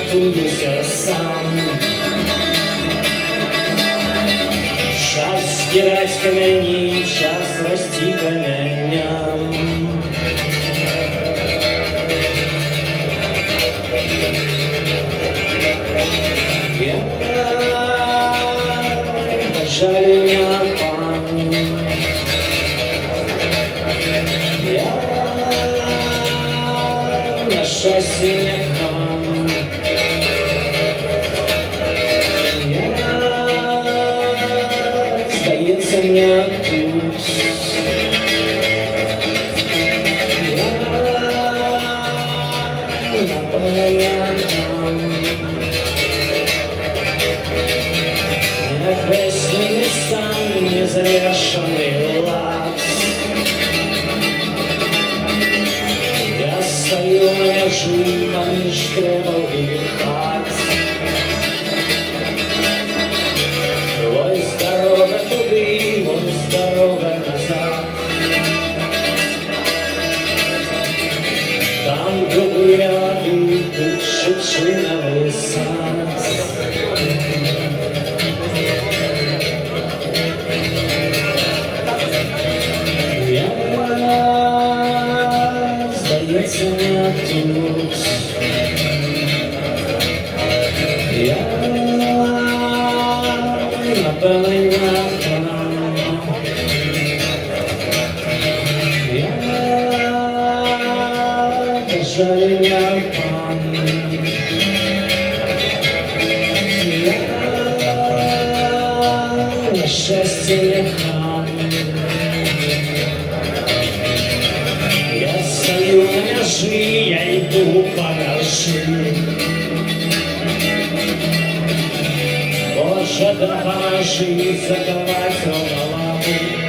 рятуюся сам. Час стирать камені, час рости каменям. Я жаль меня пан. Я на шоссе не хам. Сдается мне тут. Я на полянам. Неокресленный сан, незавершенный лад. Я стою на межи поміж кремовых хат. Ось дорога туди, ось дорога назад. Там голубые воды, тут шипшиновый сад. Сдается мне тут. Я напевно я жаль меня пан. Я на счастье не хам. Я стою на межи, я иду по горши. Боже, да поможи заковать ровно лапу.